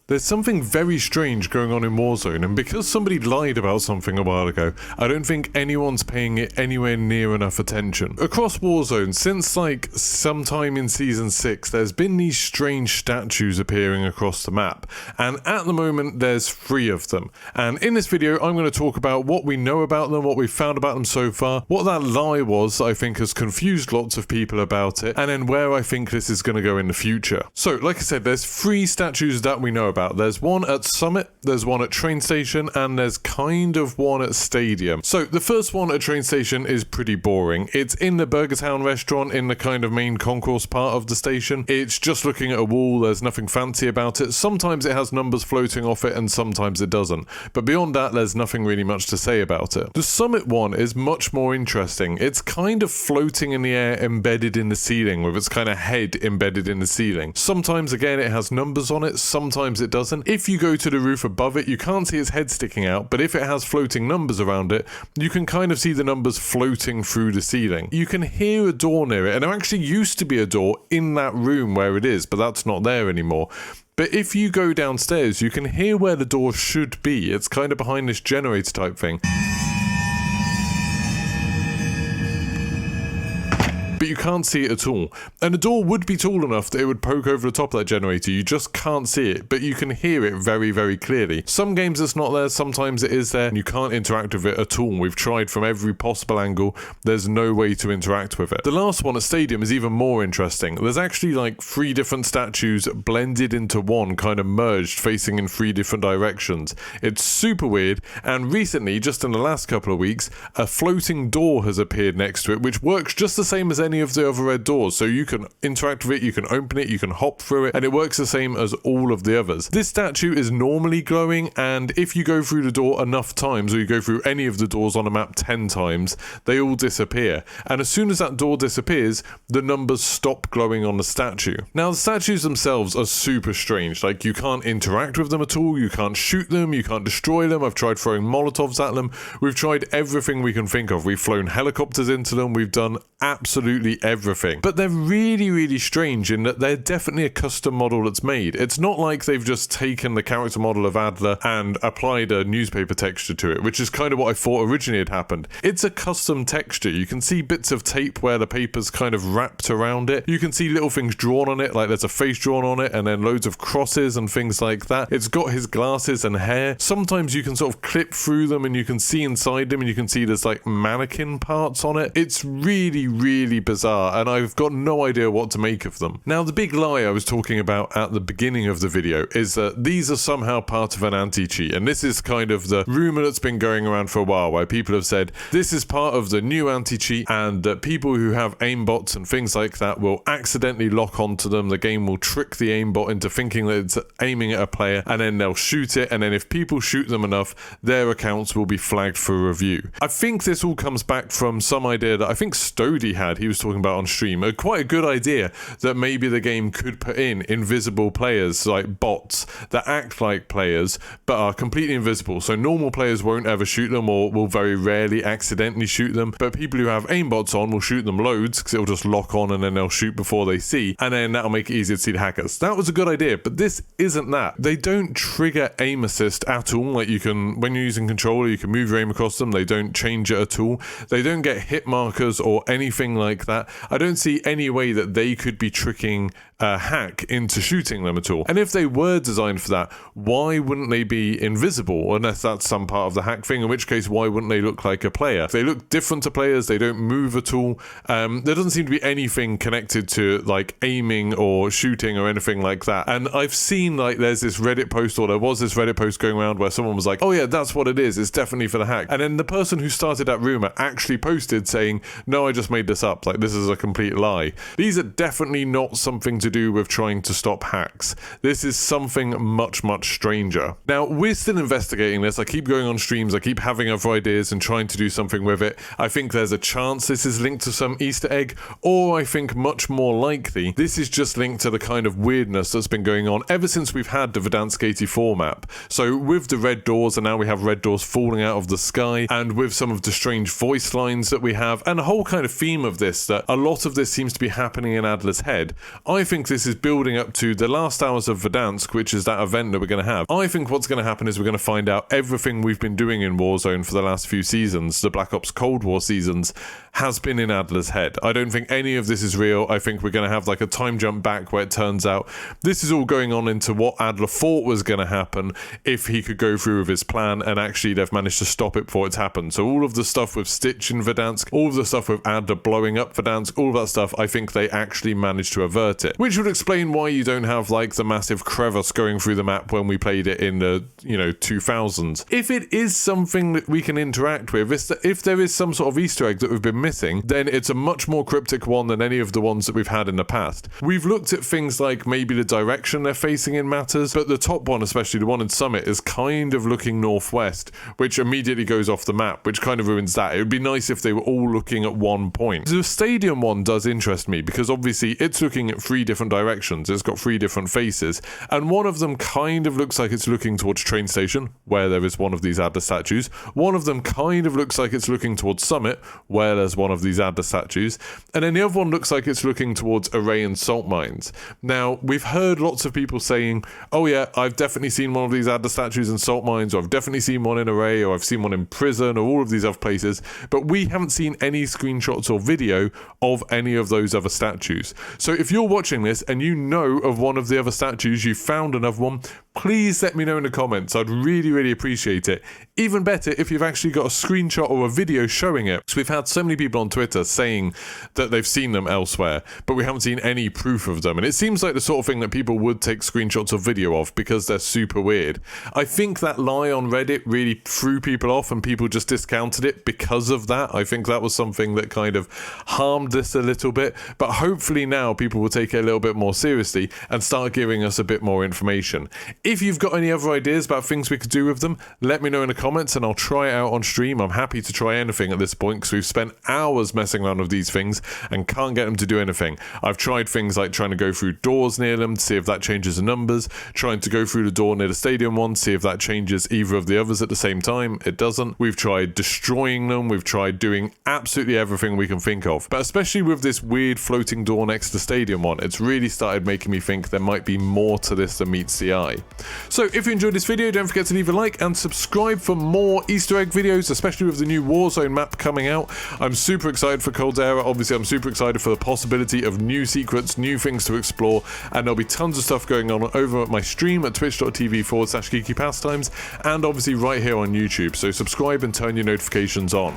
There's something very strange going on in Warzone, and because somebody lied about something a while ago, I don't think anyone's paying it anywhere near enough attention. Across Warzone, since like sometime in Season 6, there's been these strange statues appearing across the map, and at the moment there's 3 of them. And in this video, I'm going to talk about what we know about them, what we've found about them so far, what that lie was that I think has confused lots of people about it, and then where I think this is going to go in the future. So, like I said, there's 3 statues that we know about. There's one at Summit, there's one at Train Station, and there's kind of one at Stadium. So the first one at Train Station is pretty boring. It's in the Burger Town restaurant in the kind of main concourse part of the station. It's just looking at a wall, there's nothing fancy about it. Sometimes it has numbers floating off it and sometimes it doesn't. But beyond that, there's nothing really much to say about it. The Summit one is much more interesting. It's kind of floating in the air, embedded in the ceiling, with its kind of head embedded in the ceiling. Sometimes again it has numbers on it, sometimes it doesn't. If you go to the roof above it, you can't see its head sticking out, but if it has floating numbers around it, you can kind of see the numbers floating through the ceiling. You can hear a door near it, and there actually used to be a door in that room where it is, but that's not there anymore. But if you go downstairs, you can hear where the door should be. It's kind of behind this generator type thing. But you can't see it at all. And the door would be tall enough that it would poke over the top of that generator. You just can't see it, but you can hear it very, very clearly. Some games it's not there, sometimes it is there, and you can't interact with it at all. We've tried from every possible angle. There's no way to interact with it. The last one at Stadium is even more interesting. There's actually like 3 different statues blended into one, kind of merged, facing in 3 different directions. It's super weird, and recently, just in the last couple of weeks, a floating door has appeared next to it, which works just the same as any of the other red doors. So you can interact with it, you can open it, you can hop through it, and it works the same as all of the others. This statue is normally glowing, and if you go through the door enough times, or you go through any of the doors on a map 10 times, they all disappear. And as soon as that door disappears, the numbers stop glowing on the statue. Now, the statues themselves are super strange. Like, you can't interact with them at all, you can't shoot them, you can't destroy them. I've tried throwing Molotovs at them. We've tried everything we can think of. We've flown helicopters into them. We've done absolutely everything. But they're really, really strange in that they're definitely a custom model that's made. It's not like they've just taken the character model of Adler and applied a newspaper texture to it, which is kind of what I thought originally had happened. It's a custom texture. You can see bits of tape where the paper's kind of wrapped around it. You can see little things drawn on it, like there's a face drawn on it, and then loads of crosses and things like that. It's got his glasses and hair. Sometimes you can sort of clip through them and you can see inside them, and you can see there's like mannequin parts on it. It's really, really bizarre, and I've got no idea what to make of them. Now, the big lie I was talking about at the beginning of the video is that these are somehow part of an anti-cheat, and this is kind of the rumor that's been going around for a while, where people have said this is part of the new anti-cheat, and that people who have aimbots and things like that will accidentally lock onto them. The game will trick the aimbot into thinking that it's aiming at a player, and then they'll shoot it, and then if people shoot them enough, their accounts will be flagged for review. I think this all comes back from some idea that I think Stody had. He was talking about on stream, quite a good idea that maybe the game could put in invisible players, like bots that act like players but are completely invisible, so normal players won't ever shoot them or will very rarely accidentally shoot them, but people who have aimbots on will shoot them loads because it'll just lock on and then they'll shoot before they see, and then that'll make it easier to see the hackers. That was a good idea, but this isn't that. They don't trigger aim assist at all. Like, you can, when you're using controller, you can move your aim across them. They don't change it at all. They don't get hit markers or anything like that. I don't see any way that they could be tricking a hack into shooting them at all. And if they were designed for that, why wouldn't they be invisible, unless that's some part of the hack thing, in which case why wouldn't they look like a player? If they look different to players, they don't move at all. There doesn't seem to be anything connected to like aiming or shooting or anything like that. And I've seen, like, there's this Reddit post, or there was this Reddit post going around where someone was like, oh yeah, that's what it is, it's definitely for the hack. And then the person who started that rumor actually posted saying, no, I just made this up, like, this is a complete lie. These are definitely not something to do with trying to stop hacks. This is something much, much stranger. Now, we're still investigating this. I keep going on streams, I keep having other ideas and trying to do something with it. I think there's a chance this is linked to some Easter egg, or I think much more likely this is just linked to the kind of weirdness that's been going on ever since we've had the Verdansk 84 map. So with the red doors, and now we have red doors falling out of the sky, and with some of the strange voice lines that we have, and a whole kind of theme of this, that a lot of this seems to be happening in Adler's head, I think think this is building up to the last hours of Verdansk, which is that event that we're going to have. I think what's going to happen is we're going to find out everything we've been doing in Warzone for the last few seasons, the Black Ops Cold War seasons, has been in Adler's head. I don't think any of this is real. I think we're going to have like a time jump back where it turns out this is all going on into what Adler thought was going to happen if he could go through with his plan, and actually they've managed to stop it before it's happened. So all of the stuff with Stitch in Verdansk, all of the stuff with Adler blowing up Verdansk, all of that stuff, I think they actually managed to avert it, which would explain why you don't have like the massive crevice going through the map when we played it in the 2000s. If it is something that we can interact with, if there is some sort of Easter egg that we've been missing, then it's a much more cryptic one than any of the ones that we've had in the past. We've looked at things like maybe the direction they're facing in matters, but the top one, especially the one in Summit, is kind of looking northwest, which immediately goes off the map, which kind of ruins that. It would be nice if they were all looking at one point. The stadium one does interest me because obviously it's looking at 3 different directions. It's got 3 different faces, and one of them kind of looks like it's looking towards train station, where there is one of these Adler statues. One of them kind of looks like it's looking towards Summit, where there's one of these Adler statues, and then the other one looks like it's looking towards Array and Salt Mines. Now, we've heard lots of people saying, oh yeah, I've definitely seen one of these Adler statues in Salt Mines, or I've definitely seen one in Array, or I've seen one in Prison, or all of these other places, but we haven't seen any screenshots or video of any of those other statues. So if you're watching this and you know of one of the other statues, you found another one, please let me know in the comments. I'd really, really appreciate it. Even better if you've actually got a screenshot or a video showing it. So we've had so many people on Twitter saying that they've seen them elsewhere, but we haven't seen any proof of them. And it seems like the sort of thing that people would take screenshots or video of because they're super weird. I think that lie on Reddit really threw people off and people just discounted it because of that. I think that was something that kind of harmed this a little bit, but hopefully now people will take it a little bit more seriously and start giving us a bit more information. If you've got any other ideas about things we could do with them, let me know in the comments and I'll try it out on stream. I'm happy to try anything at this point because we've spent hours messing around with these things and can't get them to do anything. I've tried things like trying to go through doors near them to see if that changes the numbers, trying to go through the door near the stadium one, see if that changes either of the others at the same time. It doesn't. We've tried destroying them. We've tried doing absolutely everything we can think of. But especially with this weird floating door next to the stadium one, it's really started making me think there might be more to this than meets the eye. So if you enjoyed this video, don't forget to leave a like and subscribe for more Easter egg videos, especially with the new Warzone map coming out. I'm super excited for Caldera. Obviously, I'm super excited for the possibility of new secrets, new things to explore, and there'll be tons of stuff going on over at my stream at twitch.tv/Geeky Pastimes, and obviously right here on YouTube. So subscribe and turn your notifications on.